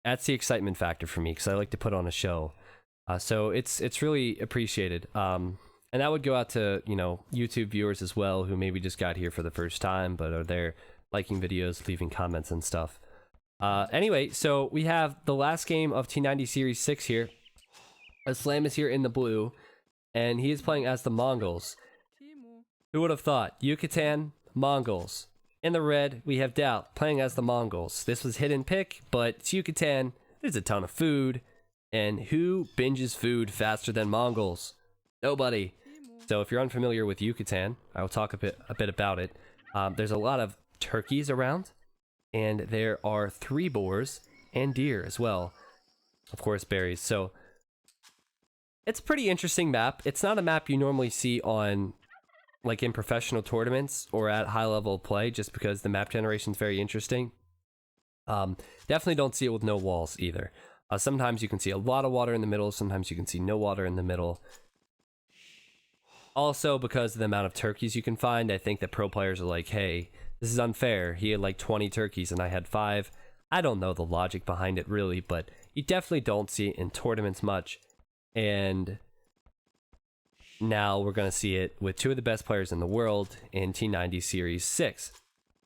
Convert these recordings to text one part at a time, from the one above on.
That's the excitement factor for me because I like to put on a show. So it's really appreciated. And that would go out to, you know, YouTube viewers as well who maybe just got here for the first time but are there liking videos, leaving comments and stuff. Anyway, so we have the last game of T90 Series 6 here. Slam is here in the blue, and he is playing as the Mongols. Who would have thought? Yucatan, Mongols. In the red, we have Daut playing as the Mongols. This was hidden pick, but it's Yucatan. There's a ton of food. And who binges food faster than Mongols? Nobody. So if you're unfamiliar with Yucatan, I will talk a bit about it. There's a lot of turkeys around, and there are 3 boars and deer as well. Of course, berries. So it's a pretty interesting map. It's not a map you normally see on, like, in professional tournaments or at high level play, just because the map generation is very interesting. Definitely don't see it with no walls either. Sometimes you can see a lot of water in the middle, sometimes you can see no water in the middle. Also, because of the amount of turkeys you can find, I think that pro players are like, hey, this is unfair. He had like 20 turkeys and I had 5. I don't know the logic behind it really, but you definitely don't see it in tournaments much. And now we're going to see it with 2 of the best players in the world in T90 Series 6.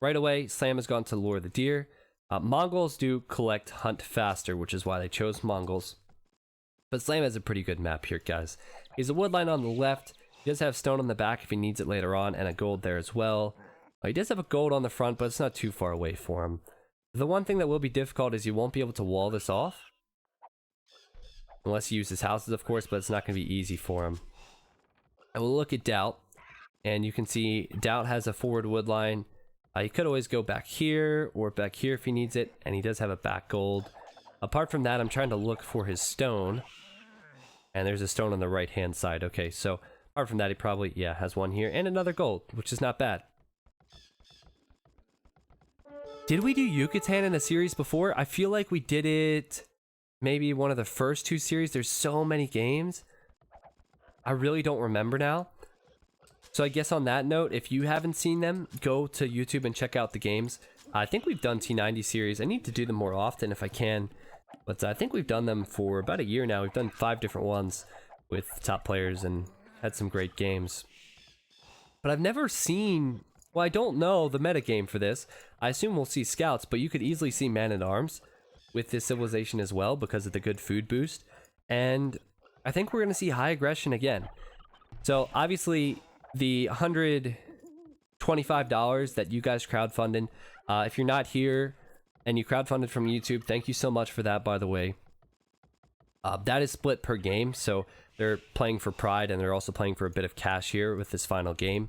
Right away, Slam has gone to lure the deer. Mongols do collect hunt faster, which is why they chose Mongols. But Slam has a pretty good map here, guys. He's a woodline on the left. He does have stone on the back if he needs it later on, and a gold there as well. He does have a gold on the front, but it's not too far away for him. The one thing that will be difficult is you won't be able to wall this off. Unless he uses houses, of course, but it's not going to be easy for him. I will look at Daut, and you can see Daut has a forward woodline. He could always go back here or back here if he needs it, and he does have a back gold. Apart from that, I'm trying to look for his stone, and there's a stone on the right hand side. Okay, so apart from that, he probably, yeah, has one here and another gold, which is not bad. Did we do Yucatan in a series before? I feel like we did it maybe one of the first 2 series. There's so many games. I really don't remember now. So I guess on that note, if you haven't seen them, go to YouTube and check out the games. I think we've done T90 series. I need to do them more often if I can. But I think we've done them for about a year now. We've done 5 different ones with top players and had some great games. But I've never seen... Well, I don't know the metagame for this. I assume we'll see scouts, but you could easily see man-at-arms with this civilization as well because of the good food boost. And I think we're going to see high aggression again. So obviously... the $125 that you guys crowdfunded, if you're not here and you crowdfunded from YouTube, thank you so much for that, by the way. That is split per game, so they're playing for pride and they're also playing for a bit of cash here with this final game.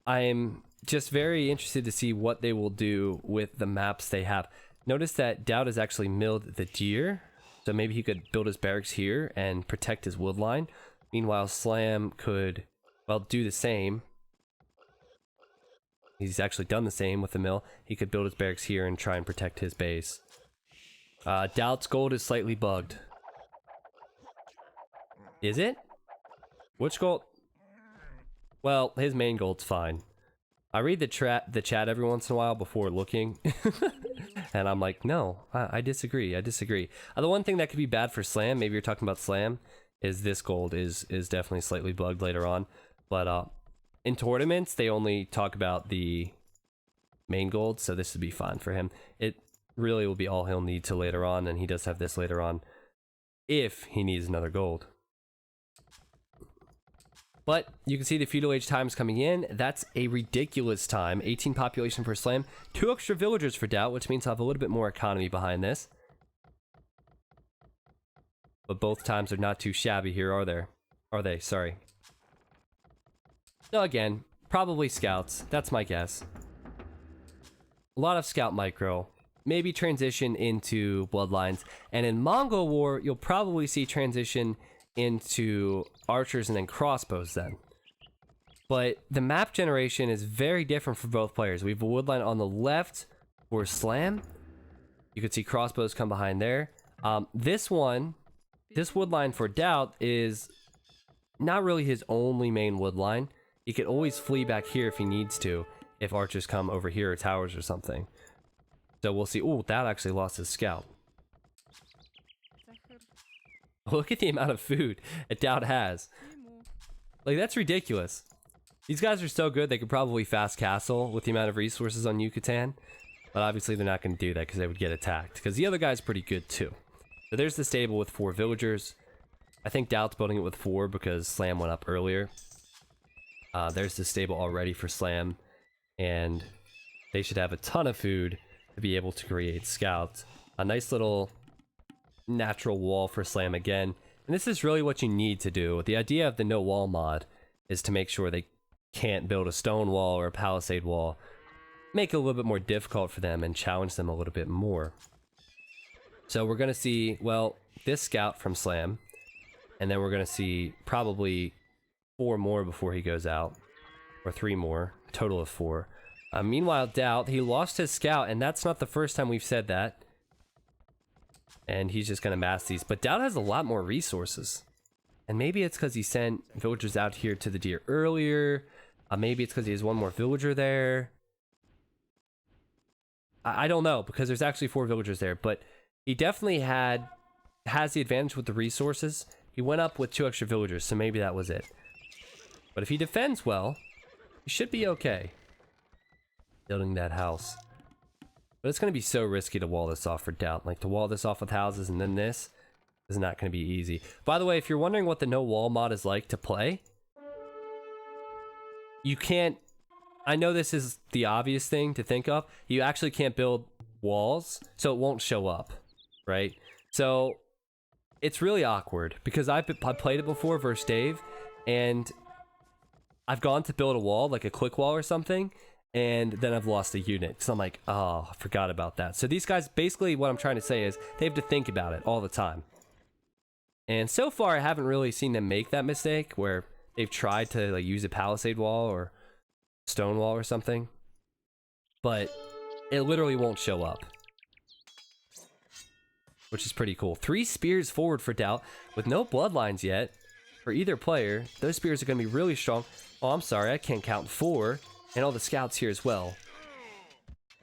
I'm just very interested to see what they will do with the maps they have. Notice that Daut has actually milled the deer. So maybe he could build his barracks here and protect his woodline. Meanwhile, Slam could, well, do the same. He's actually done the same with the mill. He could build his barracks here and try and protect his base. Daut's gold is slightly bugged. Is it? Which gold? Well, his main gold's fine. I read the chat every once in a while before looking. And I'm like, no, I disagree. I disagree. The one thing that could be bad for Slam, maybe you're talking about Slam, is this gold is definitely slightly bugged later on. But in tournaments, they only talk about the main gold, so this would be fine for him. It really will be all he'll need to later on, and he does have this later on if he needs another gold. But you can see the feudal age times coming in. That's a ridiculous time. 18 population for Slam. 2 extra villagers for Daut, which means I'll have a little bit more economy behind this. But both times are not too shabby here, are there? Are they? Sorry. No, again, probably scouts. That's my guess. A lot of scout micro. Maybe transition into bloodlines. And in Mongol War, you'll probably see transition into archers and then crossbows then. But the map generation is very different for both players. We have a woodline on the left for Slam. You can see crossbows come behind there. This woodline for Daut is not really his only main woodline. He could always flee back here if he needs to, if archers come over here or towers or something. So we'll see. Oh, that actually lost his scout. Look at the amount of food a Daut has. Like, that's ridiculous. These guys are so good, they could probably fast castle with the amount of resources on Yucatan. But obviously they're not going to do that because they would get attacked. Because the other guy's pretty good too. So there's the stable with 4 villagers. I think Daut's building it with 4 because Slam went up earlier. There's the stable already for Slam. And they should have a ton of food to be able to create scouts. A nice little natural wall for Slam again. And this is really what you need to do. The idea of the no wall mod is to make sure they can't build a stone wall or a palisade wall. Make it a little bit more difficult for them and challenge them a little bit more. So we're going to see, well, this scout from Slam. And then we're going to see probably 4 more before he goes out. Or 3 more. A total of 4. Meanwhile, Daut, he lost his scout, and that's not the first time we've said that. And he's just going to mass these. But Daut has a lot more resources. And maybe it's because he sent villagers out here to the deer earlier. Maybe it's because he has 1 more villager there. I don't know, because there's actually 4 villagers there. But he definitely has the advantage with the resources. He went up with 2 extra villagers, so maybe that was it. But if he defends well, he should be okay. Building that house. But it's going to be so risky to wall this off for Daut. Like, to wall this off with houses and then this is not going to be easy. By the way, if you're wondering what the no wall mod is like to play, you can't... I know this is the obvious thing to think of. You actually can't build walls, so it won't show up, right? So it's really awkward because I played it before versus Dave, and I've gone to build a wall, like a click wall or something, and then I've lost a unit. So I'm like, oh, I forgot about that. So these guys, basically what I'm trying to say is they have to think about it all the time. And so far, I haven't really seen them make that mistake where they've tried to like use a palisade wall or stone wall or something. But it literally won't show up. Which is pretty cool. 3 spears forward for Daut with no bloodlines yet for either player. Those spears are going to be really strong. Oh, I'm sorry, I can't count 4. And all the scouts here as well.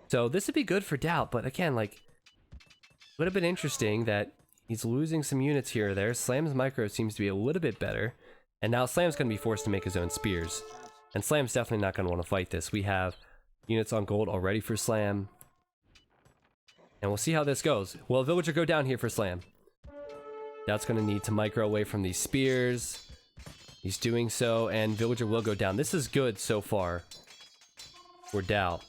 So this would be good for Daut, but again, like, would have been interesting that he's losing some units here or there. Slam's micro seems to be a little bit better. And now Slam's going to be forced to make his own spears. And Slam's definitely not going to want to fight this. We have units on gold already for Slam. And we'll see how this goes. Will a villager go down here for Slam? Daut's going to need to micro away from these spears. He's doing so, and villager will go down. This is good so far for Daut.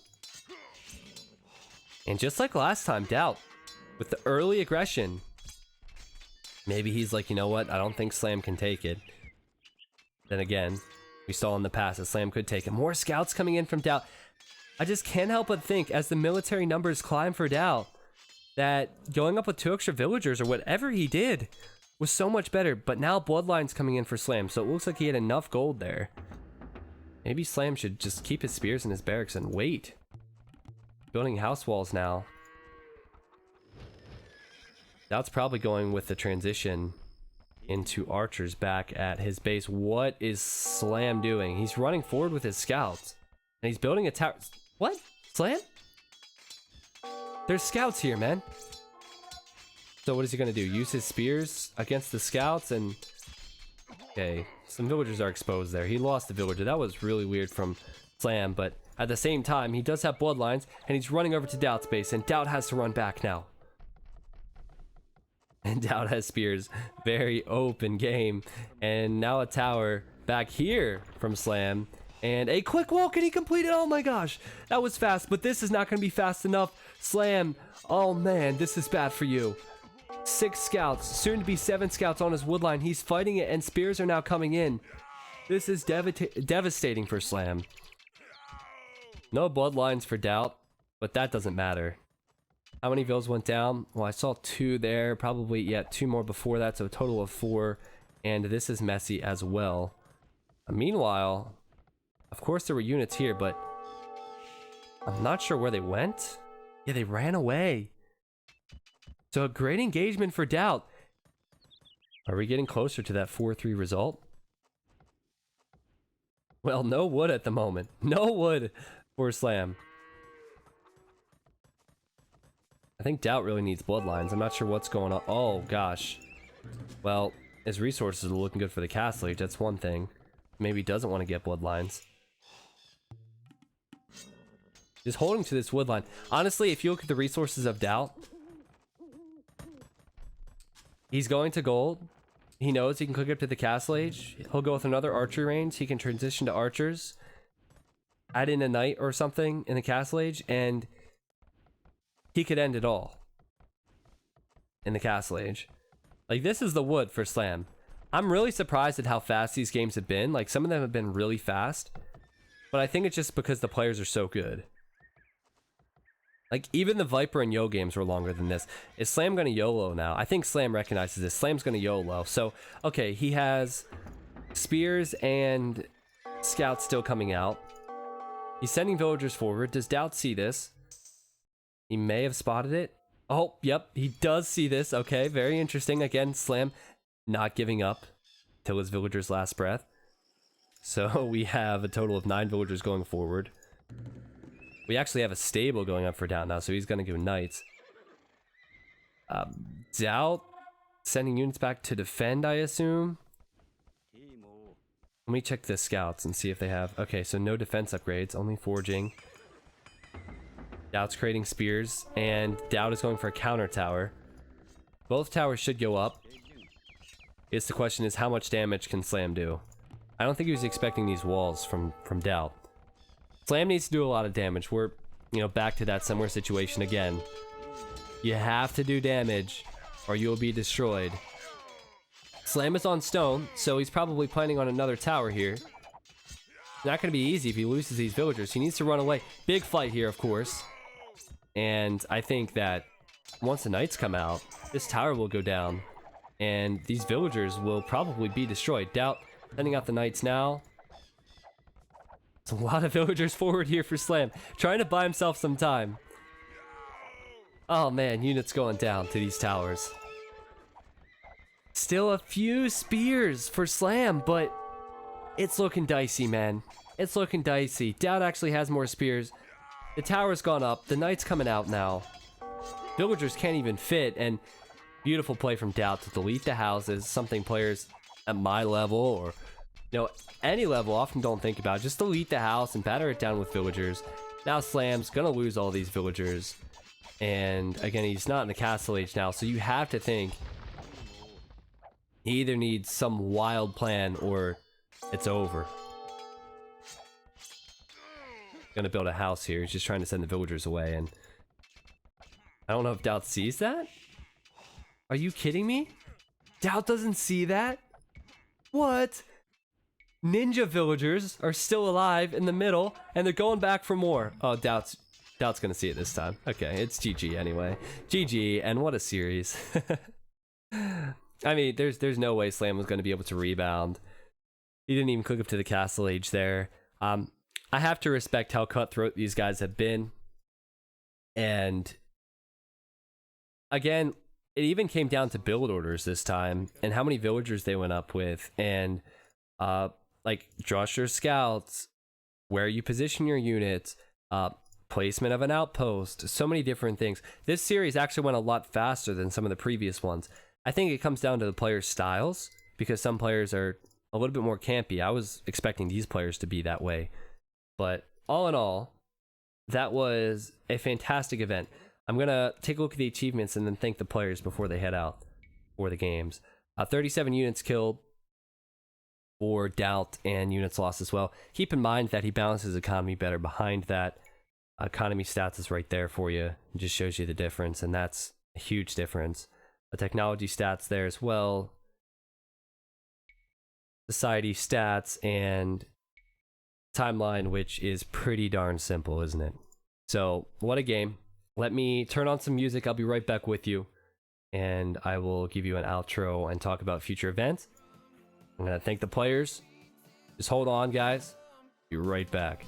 And just like last time, Daut, with the early aggression, maybe he's like, you know what, I don't think Slam can take it. Then again, we saw in the past that Slam could take it. More scouts coming in from Daut. I just can't help but think, as the military numbers climb for Daut, that going up with 2 extra villagers or whatever he did was so much better. But now bloodlines coming in for Slam, so it looks like he had enough gold there. Maybe Slam should just keep his spears in his barracks and wait. Building house walls now. Daut's probably going with the transition into archers back at his base. What is Slam doing? He's running forward with his scouts. And he's building a tower. What? Slam? There's scouts here, man. So what is he going to do? Use his spears against the scouts and... Okay, some villagers are exposed there. He lost the villager. That was really weird from Slam, but at the same time, he does have bloodlines, and he's running over to Daut's base, and Daut has to run back now. And Daut has spears. Very open game. And now a tower back here from Slam. And a quick wall. Can he complete it? Oh my gosh. That was fast, but this is not going to be fast enough. Slam. Oh man, this is bad for you. 6 scouts, soon to be 7 scouts on his woodline. He's fighting it, and spears are now coming in. This is devastating for Slam. No bloodlines for Daut, but that doesn't matter. How many vills went down? Well, I saw 2 there. Probably, yeah, 2 more before that, so a total of 4. And this is messy as well. Meanwhile, of course there were units here, but I'm not sure where they went. Yeah, they ran away. So a great engagement for Daut. Are we getting closer to that 4-3 result? Well, no wood at the moment. No wood for Slam. I think Daut really needs bloodlines. I'm not sure what's going on. Oh, gosh. Well, his resources are looking good for the castle age. That's one thing. Maybe he doesn't want to get bloodlines. Just holding to this woodline. Honestly, if you look at the resources of Daut, he's going to gold. He knows he can cook up to the castle age. He'll go with another archery range. He can transition to archers. Add in a knight or something in the castle age, and he could end it all in the castle age. Like, this is the wood for Slam. I'm really surprised at how fast these games have been. Like, some of them have been really fast, but I think it's just because the players are so good. Like, even the Viper and Yo games were longer than this. Is Slam going to YOLO now? I think Slam recognizes this. Slam's going to YOLO. So, okay, he has spears and scouts still coming out. He's sending villagers forward. Does Daut see this? He may have spotted it. Oh, yep, he does see this. Okay, very interesting. Again, Slam not giving up till his villager's last breath. So we have a total of 9 villagers going forward. We actually have a stable going up for Daut now, so he's going to go knights. Daut sending units back to defend, I assume. Let me check the scouts and see if they have... Okay, so no defense upgrades, only forging. Daut's creating spears, and Daut is going for a counter tower. Both towers should go up. It's the question is, how much damage can Slam do? I don't think he was expecting these walls from Daut. Slam needs to do a lot of damage. We're, you know, back to that similar situation again. You have to do damage, or you will be destroyed. Slam is on stone, so he's probably planning on another tower here. Not going to be easy if he loses these villagers. He needs to run away. Big fight here, of course. And I think that once the knights come out, this tower will go down. And these villagers will probably be destroyed. Daut sending out the knights now. It's a lot of villagers forward here for Slam. Trying to buy himself some time. Oh man, units going down to these towers. Still a few spears for Slam, but it's looking dicey, man. It's looking dicey. Daut actually has more spears. The tower's gone up. The knight's coming out now. Villagers can't even fit, and beautiful play from Daut to delete the houses, something players at my level or, you know, any level often don't think about. Just delete the house and batter it down with villagers. Now Slam's gonna lose all these villagers, and again, he's not in the castle age now, so you have to think he either needs some wild plan or it's over. Gonna build a house here. He's just trying to send the villagers away, and I don't know if Daut sees that. Are you kidding me? Daut doesn't see that? What? Ninja villagers are still alive in the middle, and they're going back for more. Oh, Daut's gonna see it this time. Okay, it's GG anyway. GG, and what a series. I mean, there's no way Slam was gonna be able to rebound. He didn't even cook up to the castle age there. I have to respect how cutthroat these guys have been. And again, it even came down to build orders this time and how many villagers they went up with, and like trust your scouts, where you position your units, placement of an outpost, so many different things. This series actually went a lot faster than some of the previous ones. I think it comes down to the players' styles, because some players are a little bit more campy. I was expecting these players to be that way. But all in all, that was a fantastic event. I'm going to take a look at the achievements and then thank the players before they head out for the games. 37 units killed for Daut, and units lost as well. Keep in mind that he balances his economy better behind that. Economy stats is right there for you. It just shows you the difference, and that's a huge difference. The technology stats there as well. Society stats and timeline, which is pretty darn simple, isn't it? So, what a game. Let me turn on some music. I'll be right back with you, and I will give you an outro and talk about future events. I'm going to thank the players. Just hold on, guys. Be right back.